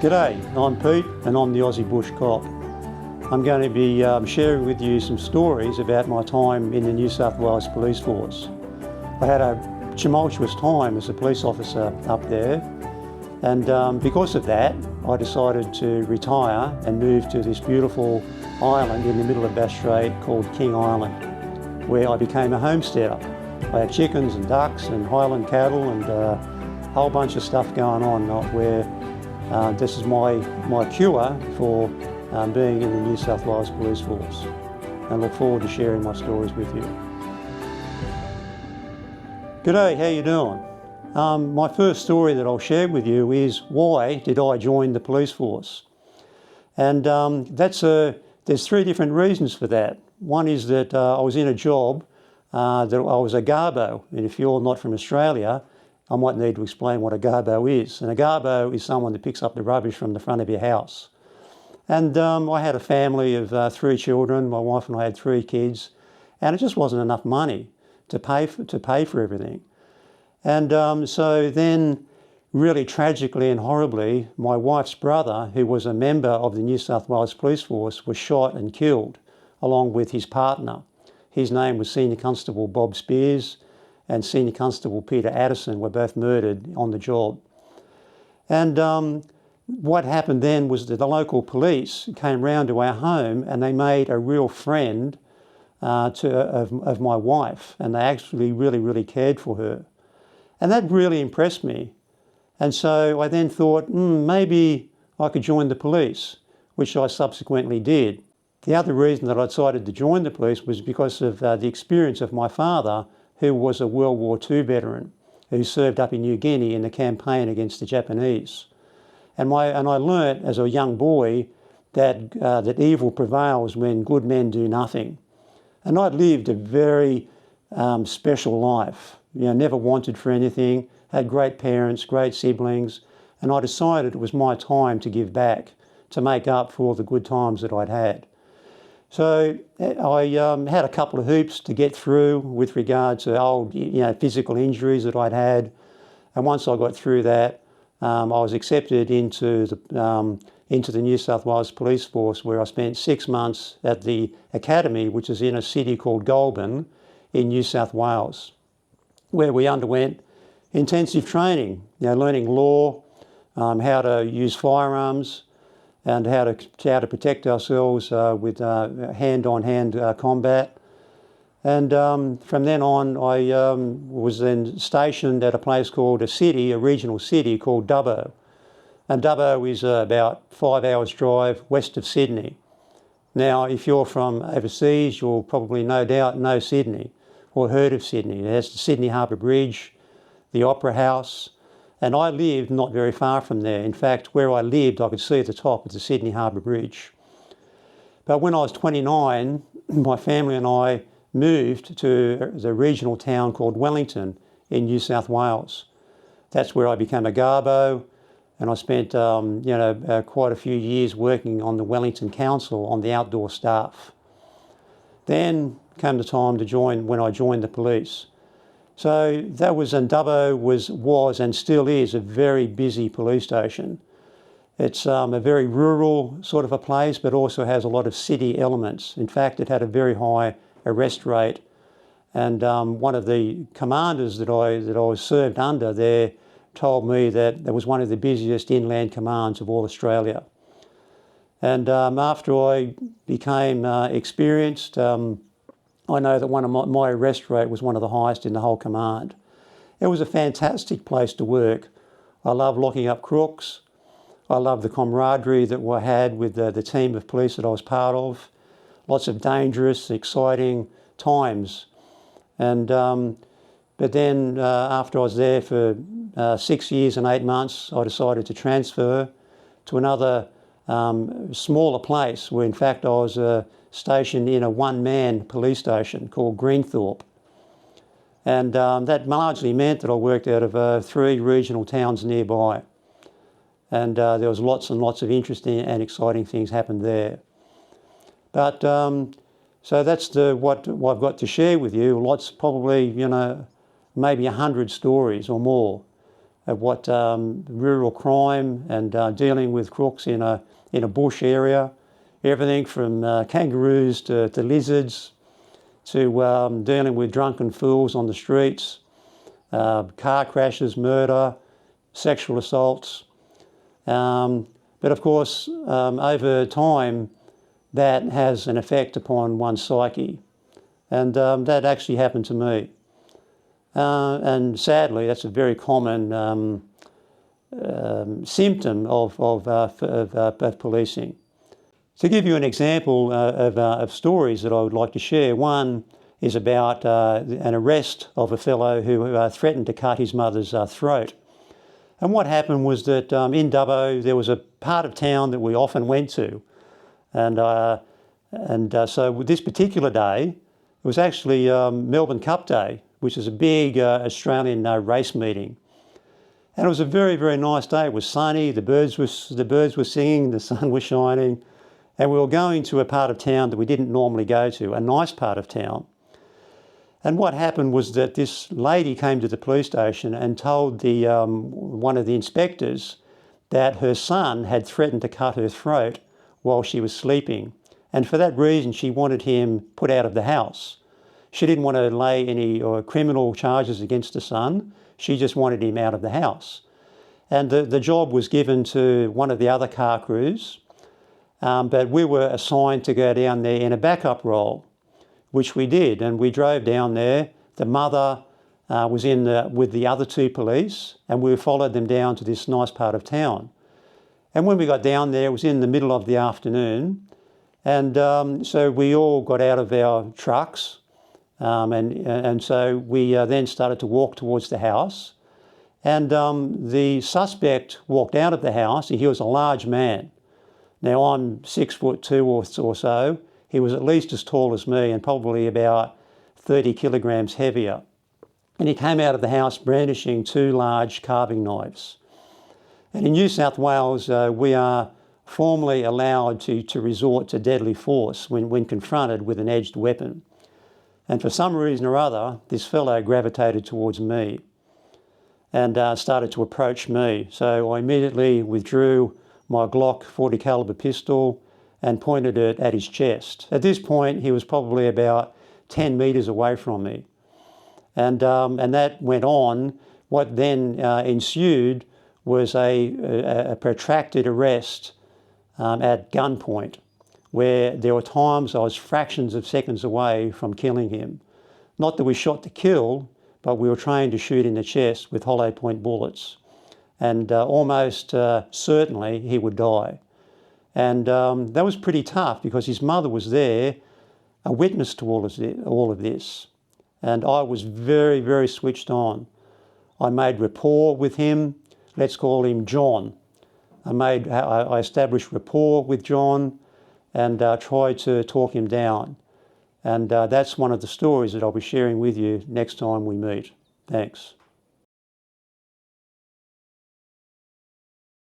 G'day, I'm Pete and I'm the Aussie Bush Cop. I'm going to be sharing with you some stories about my time in the New South Wales Police Force. I had a tumultuous time as a police officer up there, and because of that I decided to retire and move to this beautiful island in the middle of Bass Strait called King Island, where I became a homesteader. I had chickens and ducks and highland cattle and a whole bunch of stuff going on where this is my cure for being in the New South Wales Police Force, and look forward to sharing my stories with you. G'day, how you doing? My first story that I'll share with you is why did I join the police force? And there's three different reasons for that. One is that I was in a job that I was a garbo, and if you're not from Australia, I might need to explain what a garbo is. And a garbo is someone that picks up the rubbish from the front of your house. And I had a family of 3 children. My wife and I had 3 kids, and it just wasn't enough money to pay for everything. And so then, really tragically and horribly, my wife's brother, who was a member of the New South Wales Police Force, was shot and killed, along with his partner. His name was Senior Constable Bob Spears, and Senior Constable Peter Addison were both murdered on the job. And what happened then was that the local police came round to our home and they made a real friend of my wife, and they actually really cared for her. And that really impressed me. And so I then thought, maybe I could join the police, which I subsequently did. The other reason that I decided to join the police was because of the experience of my father, who was a World War II veteran, who served up in New Guinea in the campaign against the Japanese. And I learnt as a young boy that evil prevails when good men do nothing. And I'd lived a very special life. Never wanted for anything, had great parents, great siblings, and I decided it was my time to give back, to make up for all the good times that I'd had. So I had a couple of hoops to get through with regard to old, physical injuries that I'd had, and once I got through that, I was accepted into the New South Wales Police Force, where I spent 6 months at the academy, which is in a city called Goulburn in New South Wales, where we underwent intensive training, learning law, how to use firearms, and how to protect ourselves with hand-on-hand combat. And from then on, I was then stationed at a place called a regional city called Dubbo. And Dubbo is about 5 hours drive west of Sydney. Now, if you're from overseas, you'll probably no doubt know Sydney or heard of Sydney. It has the Sydney Harbour Bridge, the Opera House, and I lived not very far from there. In fact, where I lived, I could see the top of the Sydney Harbour Bridge. But when I was 29, my family and I moved to the regional town called Wellington in New South Wales. That's where I became a garbo, and I spent quite a few years working on the Wellington Council on the outdoor staff. Then came the time to join when I joined the police. So that was, and Dubbo was and still is a very busy police station. It's a very rural sort of a place, but also has a lot of city elements. In fact, it had a very high arrest rate, and one of the commanders that I was served under there told me that it was one of the busiest inland commands of all Australia. And after I became experienced, I know that my arrest rate was one of the highest in the whole command. It was a fantastic place to work. I loved locking up crooks. I loved the camaraderie that I had with the team of police that I was part of. Lots of dangerous, exciting times. And but then after I was there for 6 years and 8 months, I decided to transfer to another smaller place where in fact I was stationed in a one-man police station called Greenthorpe. And that largely meant that I worked out of 3 regional towns nearby. And there was lots and lots of interesting and exciting things happened there. But so that's what I've got to share with you. Lots, probably, maybe 100 stories or more of what rural crime and dealing with crooks in a bush area, everything from kangaroos to lizards, to dealing with drunken fools on the streets, car crashes, murder, sexual assaults. But of course, over time, that has an effect upon one's psyche. And that actually happened to me. And sadly, that's a very common symptom of policing. To give you an example of stories that I would like to share, one is about an arrest of a fellow who threatened to cut his mother's throat. And what happened was that in Dubbo there was a part of town that we often went to, and so with this particular day, it was actually Melbourne Cup Day, which is a big Australian race meeting. And it was a very, very nice day. It was sunny, the birds were singing, the sun was shining, and we were going to a part of town that we didn't normally go to, a nice part of town. And what happened was that this lady came to the police station and told one of the inspectors that her son had threatened to cut her throat while she was sleeping. And for that reason, she wanted him put out of the house. She didn't want to lay any criminal charges against the son. She just wanted him out of the house. And the job was given to one of the other car crews, but we were assigned to go down there in a backup role, which we did. And we drove down there. The mother was with the other two police, and we followed them down to this nice part of town. And when we got down there, it was in the middle of the afternoon. And so we all got out of our trucks, and so we then started to walk towards the house. And the suspect walked out of the house, and he was a large man. Now, I'm 6'2" or so. He was at least as tall as me and probably about 30 kilograms heavier. And he came out of the house brandishing two large carving knives. And in New South Wales, we are formally allowed to resort to deadly force when confronted with an edged weapon. And for some reason or other, this fellow gravitated towards me and started to approach me. So I immediately withdrew my Glock 40 caliber pistol and pointed it at his chest. At this point, he was probably about 10 metres away from me. And that went on. What then ensued was a protracted arrest at gunpoint, where there were times I was fractions of seconds away from killing him. Not that we shot to kill, but we were trained to shoot in the chest with hollow point bullets. And almost certainly he would die. And that was pretty tough because his mother was there, a witness to all of this. And I was very, very switched on. I made rapport with him. Let's call him John. I established rapport with John and tried to talk him down. And that's one of the stories that I'll be sharing with you next time we meet. Thanks.